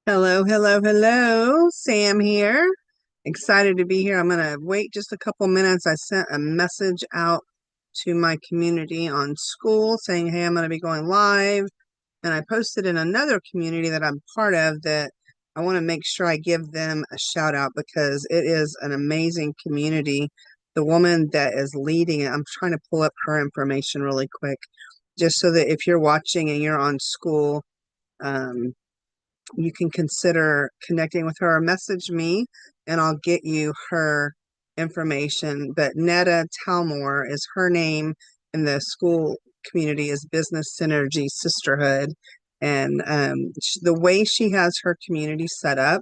Hello, hello, hello. Sam here. Excited to be here. I'm going to wait just a couple minutes. I sent a message out to my community on school saying, hey, I'm going to be going live. And I posted in another community that I'm part of that I want to make sure I give them a shout out because it is an amazing community. The woman that is leading it, I'm trying to pull up her information really quick, just so that if you're watching and you're on school, um, you can consider connecting with her or message me and I'll get you her information. But Netta Talmore is her name, and the school community is Business Synergy Sisterhood. And the way she has her community set up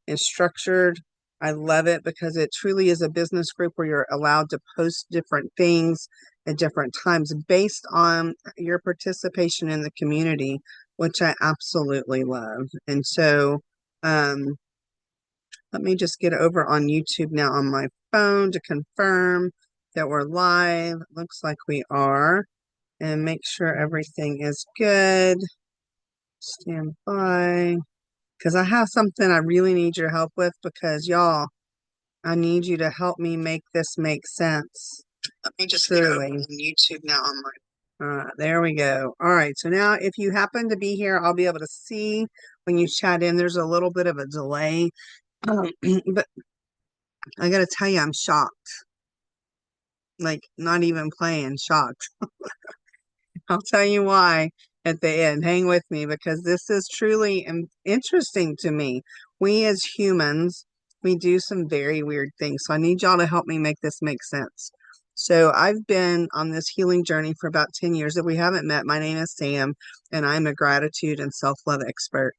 and structured, I love it because it truly is a business group where you're allowed to post different things at different times based on your participation in the community, which I absolutely love. And so, um, let me just get over on YouTube now on my phone to confirm that we're live. Looks like we are, and make sure everything is good. Stand by because I have something I really need your help with because y'all, I need you to help me make this make sense. Let me just get over on YouTube now on my. There we go. All right. So now if you happen to be here, I'll be able to see when you chat in. There's a little bit of a delay. But I got to tell you, I'm shocked. Like, not even playing, shocked. I'll tell you why at the end. Hang with me because this is truly interesting to me. We as humans, we do some very weird things. So I need y'all to help me make this make sense. So I've been on this healing journey for about 10 years. If we haven't met, my name is Sam, and I'm a gratitude and self-love expert.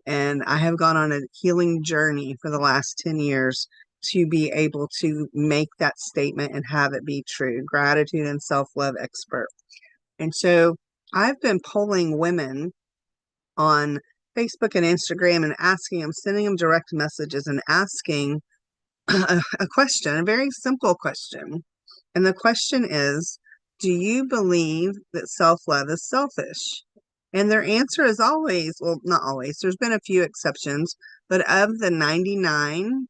And I have gone on a healing journey for the last 10 years to be able to make that statement and have it be true. Gratitude and self-love expert. And so I've been polling women on Facebook and Instagram and asking them, sending them direct messages and asking a question, a very simple question. And the question is, do you believe that self-love is selfish? And their answer is always, well, not always, there's been a few exceptions, but of the 99,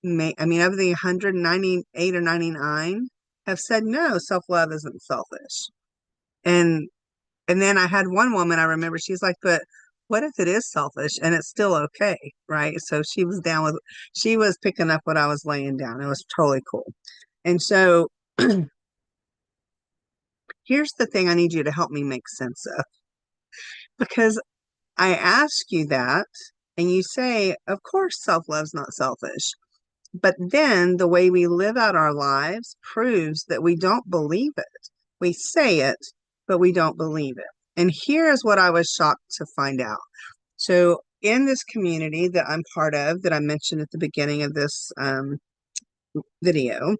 of the 198 or 99 have said, no, self-love isn't selfish. And And then I had one woman, I remember, she's like, but what if it is selfish and it's still okay, right? So she was down with, she was picking up what I was laying down. It was totally cool. And so here's the thing I need you to help me make sense of because I ask you that and you say, of course, self-love's not selfish. But then the way we live out our lives proves that we don't believe it. We say it, but we don't believe it. And here's what I was shocked to find out. So, in this community that I'm part of, that I mentioned at the beginning of this video,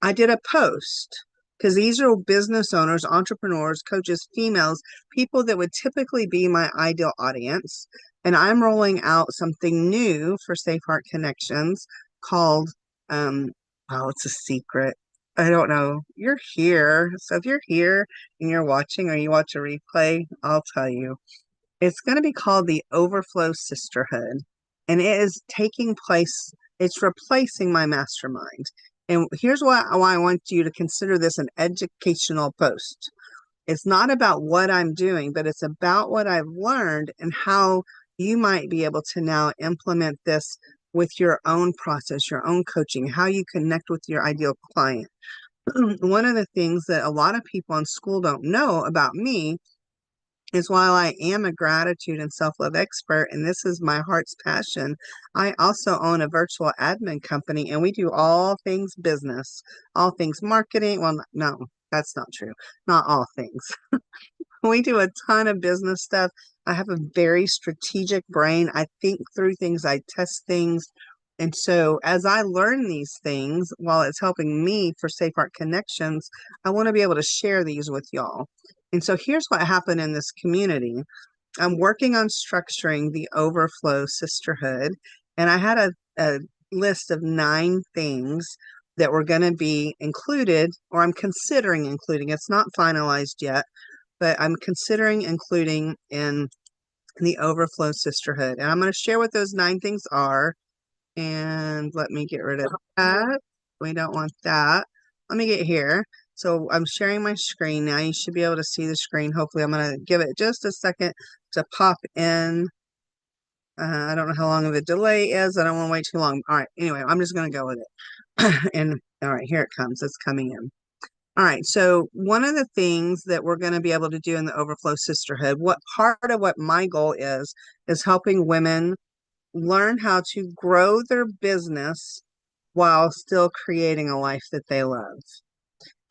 I did a post because these are business owners, entrepreneurs, coaches, females, people that would typically be my ideal audience. And I'm rolling out something new for Safe Heart Connections called, um, oh, it's a secret. I don't know. You're here. So if you're here and you're watching or you watch a replay, I'll tell you. It's going to be called the Overflow Sisterhood, and it is taking place, it's replacing my mastermind. And here's why I want you to consider this an educational post. It's not about what I'm doing, but it's about what I've learned and how you might be able to now implement this with your own process, your own coaching, how you connect with your ideal client. One of the things that a lot of people in school don't know about me is while I am a gratitude and self-love expert, and this is my heart's passion, I also own a virtual admin company and we do all things business, all things marketing. Well, no, that's not true. Not all things. We do a ton of business stuff. I have a very strategic brain. I think through things, I test things. And so as I learn these things, while it's helping me for Safe Heart Connections, I want to be able to share these with y'all. And so here's what happened in this community. I'm working on structuring the Overflow Sisterhood, and I had a list of 9 things that were going to be included, or I'm considering including. It's not finalized yet, but I'm considering including in in the Overflow Sisterhood. And I'm going to share what those 9 things are. And let me get rid of that. We don't want that. Let me get here. So I'm sharing my screen now. You should be able to see the screen. Hopefully, I'm going to give it just a second to pop in. I don't know how long of a delay is. I don't want to wait too long. All right. Anyway, I'm just going to go with it. And all right, here it comes. It's coming in. All right. So one of the things that we're going to be able to do in the Overflow Sisterhood, what part of what my goal is helping women learn how to grow their business while still creating a life that they love.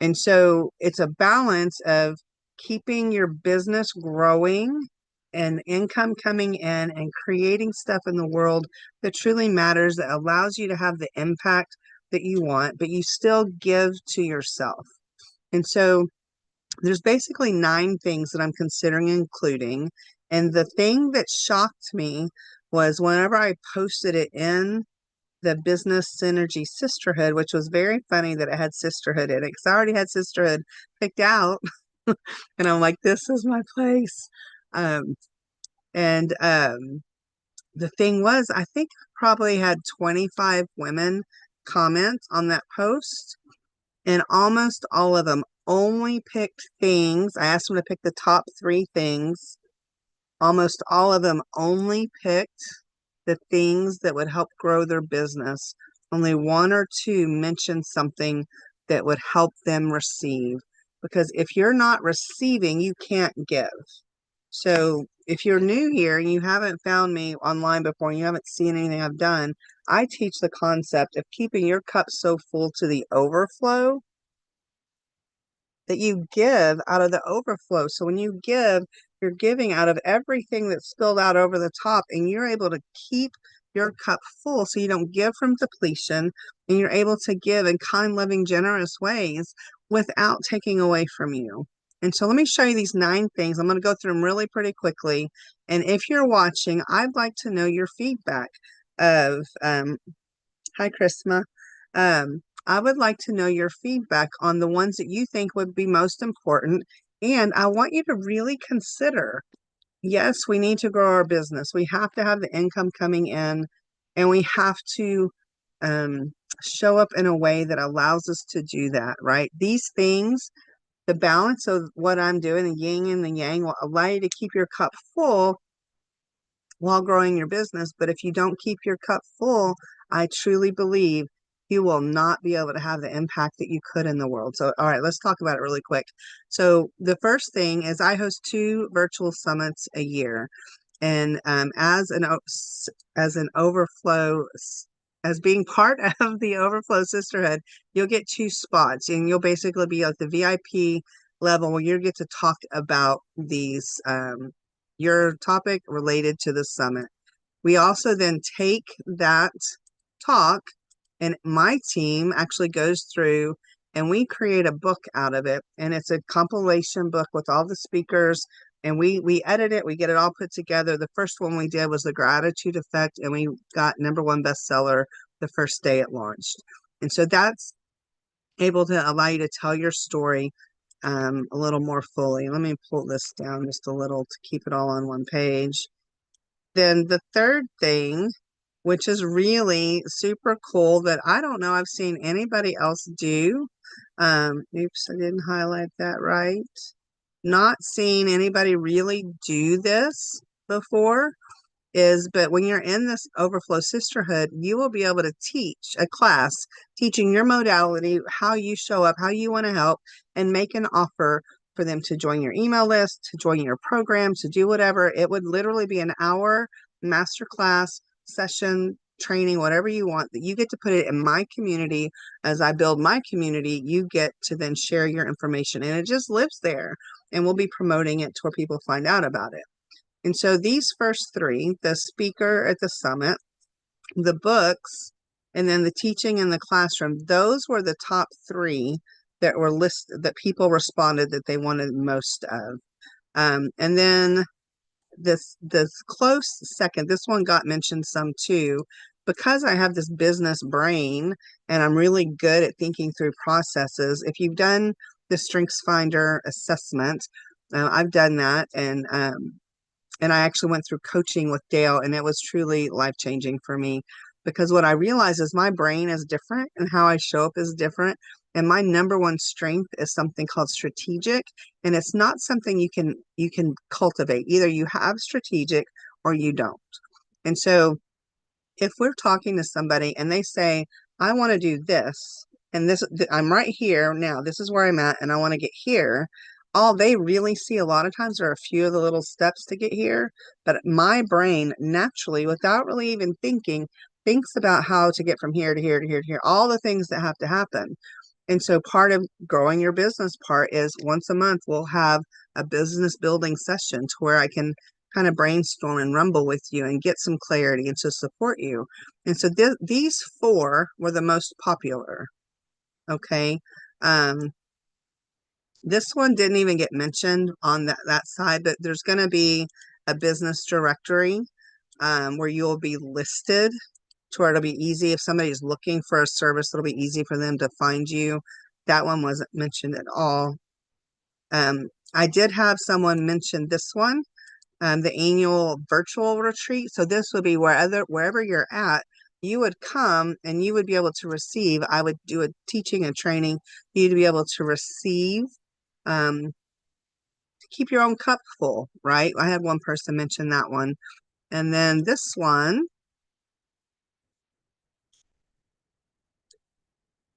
And so it's a balance of keeping your business growing and income coming in and creating stuff in the world that truly matters, that allows you to have the impact that you want, but you still give to yourself. And so there's basically 9 things that I'm considering including. And the thing that shocked me was whenever I posted it in the Business Synergy Sisterhood, which was very funny that it had sisterhood in it because I already had sisterhood picked out. And I'm like, this is my place. Um, and the thing was, I think I probably had 25 women comment on that post, and almost all of them only picked things. I asked them to pick the top 3 things. Almost all of them only picked the things that would help grow their business. Only 1 or 2 mentioned something that would help them receive. Because if you're not receiving, you can't give. So if you're new here and you haven't found me online before and you haven't seen anything I've done, I teach the concept of keeping your cup so full to the overflow that you give out of the overflow. So when you give, you're giving out of everything that's spilled out over the top, and you're able to keep your cup full so you don't give from depletion, and you're able to give in kind, loving, generous ways without taking away from you. And so let me show you these 9 things. I'm going to go through them really pretty quickly. And if you're watching, I'd like to know your feedback of, hi, Chrisma. I would like to know your feedback on the ones that you think would be most important. And I want you to really consider, yes, we need to grow our business. We have to have the income coming in, and we have to show up in a way that allows us to do that, right? These things, the balance of what I'm doing, the yin and the yang, will allow you to keep your cup full while growing your business. But if you don't keep your cup full, I truly believe you will not be able to have the impact that you could in the world. So, all right, let's talk about it really quick. So the first thing is I host 2 virtual summits a year. And as an overflow, as being part of the Overflow Sisterhood, you'll get 2 spots, and you'll basically be at the VIP level where you get to talk about these your topic related to the summit. We also then take that talk, and my team actually goes through and we create a book out of it. And it's a compilation book with all the speakers, and we edit it, we get it all put together. The first one we did was the Gratitude Effect, and we got #1 bestseller the first day it launched. And so that's able to allow you to tell your story a little more fully. Let me pull this down just a little to keep it all on one page. Then the third thing, which is really super cool that I don't know I've seen anybody else do. Oops, I didn't highlight that right. Not seeing anybody really do this before but when you're in this Overflow Sisterhood, you will be able to teach a class teaching your modality, how you show up, how you want to help, and make an offer for them to join your email list, to join your program, to do whatever. It would literally be an hour masterclass session, training, whatever you want, that you get to put it in my community. As I build my community, you get to then share your information, and it just lives there, and we'll be promoting it to where people find out about it. And so these first 3, the speaker at the summit, the books, and then the teaching in the classroom, those were the top 3 that were listed, that people responded that they wanted most of. And then this close second, this one got mentioned some too, because I have this business brain and I'm really good at thinking through processes. If you've done the Strengths Finder assessment, I've done that, and And I actually went through coaching with Dale, and it was truly life-changing for me because what I realized is my brain is different and how I show up is different. And my number one strength is something called strategic, and it's not something you can cultivate. Either you have strategic or you don't. And so if we're talking to somebody and they say, I want to do this, and I'm right here now, this is where I'm at, and I want to get here. All they really see a lot of times are a few of the little steps to get here. But my brain naturally, without really even thinking, thinks about how to get from here to here to here to here, all the things that have to happen. And so part of growing your business part is once a month, we'll have a business building session to where I can kind of brainstorm and rumble with you and get some clarity and to support you. And so these four were the most popular. Okay. Um, this one didn't even get mentioned on that side, but there's going to be a business directory where you'll be listed to where it'll be easy. If somebody's looking for a service, it'll be easy for them to find you. That one wasn't mentioned at all. I did have someone mention this one, the annual virtual retreat. So this would be wherever you're at, you would come and you would be able to receive. I would do a teaching and training, you to be able to receive, to keep your own cup full, right? I had one person mention that one. And then this one,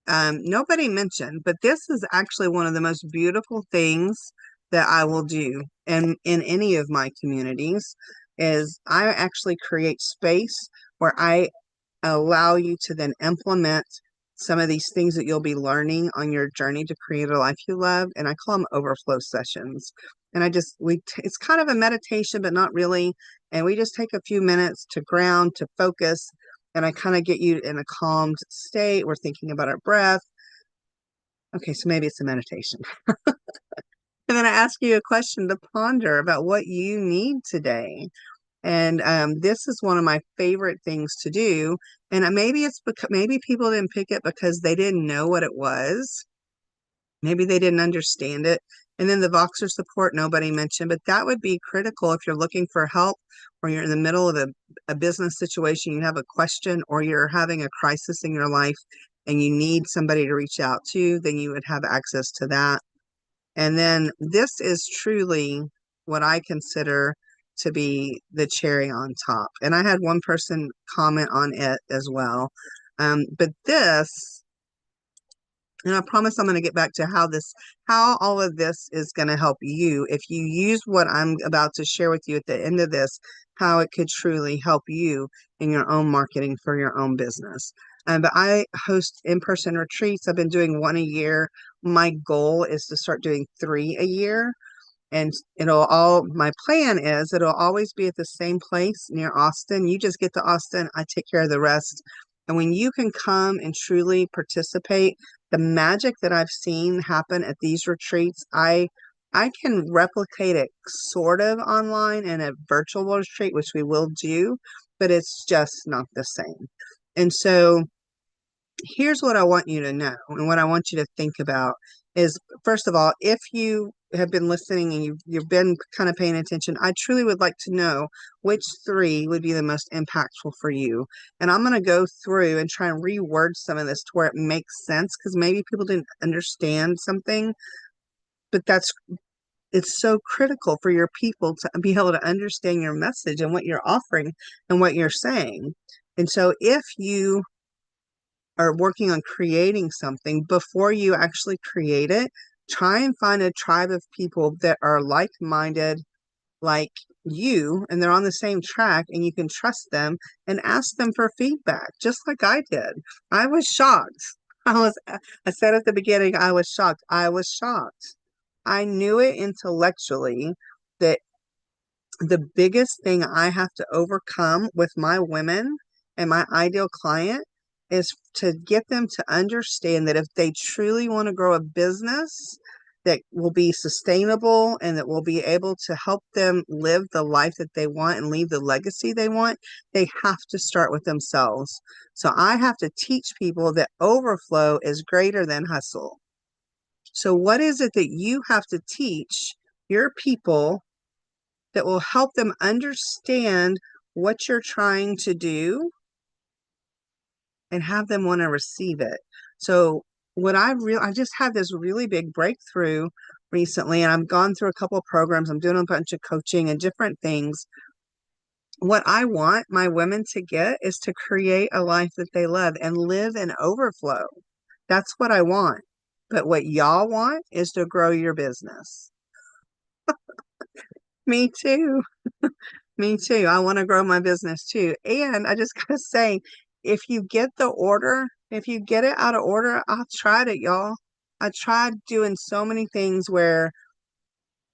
nobody mentioned, but this is actually one of the most beautiful things that I will do in any of my communities is I actually create space where I allow you to then implement some of these things that you'll be learning on your journey to create a life you love. And I call them overflow sessions. And it's kind of a meditation, but not really. And we just take a few minutes to ground, to focus, and I kind of get you in a calmed state. We're thinking about our breath. Okay, so maybe it's a meditation. And then I ask you a question to ponder about what you need today. And this is one of my favorite things to do. And maybe it's because maybe people didn't pick it because they didn't know what it was. Maybe they didn't understand it. And then the Voxer support, nobody mentioned, but that would be critical if you're looking for help or you're in the middle of a business situation, you have a question, or you're having a crisis in your life and you need somebody to reach out to, then you would have access to that. And then this is truly what I consider to be the cherry on top. And I had one person comment on it as well. But this, and I promise I'm going to get back to how all of this is going to help you. If you use what I'm about to share with you at the end of this, how it could truly help you in your own marketing for your own business. But I host in-person retreats. I've been doing one a year. My goal is to start doing 3 a year. And my plan is it'll always be at the same place near Austin. You just get to Austin, I take care of the rest. And when you can come and truly participate, the magic that I've seen happen at these retreats, I can replicate it sort of online in a virtual retreat, which we will do, but it's just not the same. And so here's what I want you to know and what I want you to think about is, first of all, if you have been listening and you've been kind of paying attention, I truly would like to know which 3 would be the most impactful for you. And I'm going to go through and try and reword some of this to where it makes sense, because maybe people didn't understand something, but it's so critical for your people to be able to understand your message and what you're offering and what you're saying. And so if you are working on creating something, before you actually create it, try and find a tribe of people that are like-minded, like you, and they're on the same track, and you can trust them and ask them for feedback, just like I did. I was shocked. I said at the beginning, I was shocked. I was shocked. I knew it intellectually that the biggest thing I have to overcome with my women and my ideal client is to get them to understand that if they truly want to grow a business that will be sustainable and that will be able to help them live the life that they want and leave the legacy they want, they have to start with themselves. So I have to teach people that overflow is greater than hustle. So what is it that you have to teach your people that will help them understand what you're trying to do and have them want to receive it. So I just had this really big breakthrough recently, and I've gone through a couple of programs. I'm doing a bunch of coaching and different things. What I want my women to get is to create a life that they love and live in overflow. That's what I want. But what y'all want is to grow your business. Me too. Me too. I want to grow my business too. And I just gotta say, if you get the order, if you get it out of order, I tried it, y'all. I tried doing so many things where,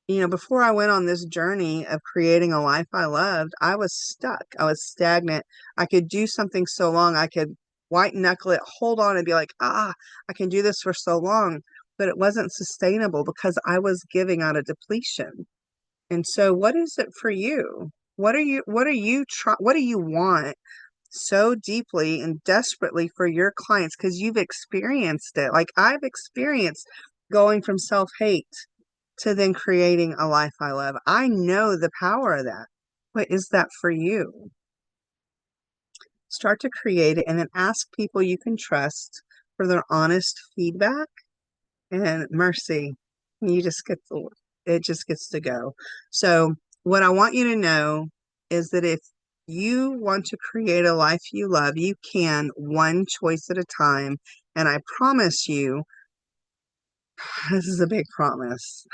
before I went on this journey of creating a life I loved, I was stuck. I was stagnant. I could do something so long. I could white knuckle it, hold on and be like, I can do this for so long. But it wasn't sustainable because I was giving out a depletion. And so what is it for you? What do you want so deeply and desperately for your clients? Because you've experienced it. Like I've experienced going from self-hate to then creating a life I love. I know the power of that. What is that for you? Start to create it and then ask people you can trust for their honest feedback and mercy. You just get to, it just gets to go. So what I want you to know is that if you want to create a life you love, you can, one choice at a time. And I promise you, this is a big promise.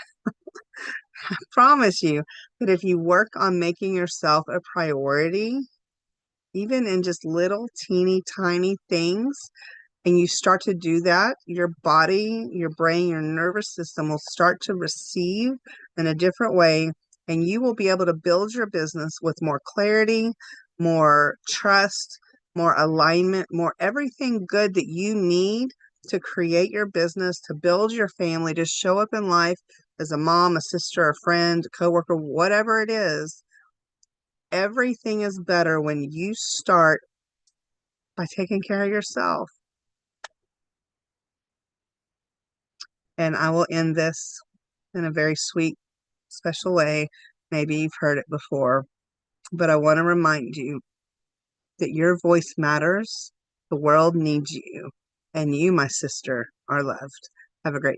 I promise you that if you work on making yourself a priority, even in just little teeny tiny things, and you start to do that, your body, your brain, your nervous system will start to receive in a different way, and you will be able to build your business with more clarity, more trust, more alignment, more everything good that you need to create your business, to build your family, to show up in life as a mom, a sister, a friend, a coworker, whatever it is. Everything is better when you start by taking care of yourself. And I will end this in a very sweet, special way. Maybe you've heard it before, but I want to remind you that your voice matters. The world needs you, and you, my sister, are loved. Have a great day.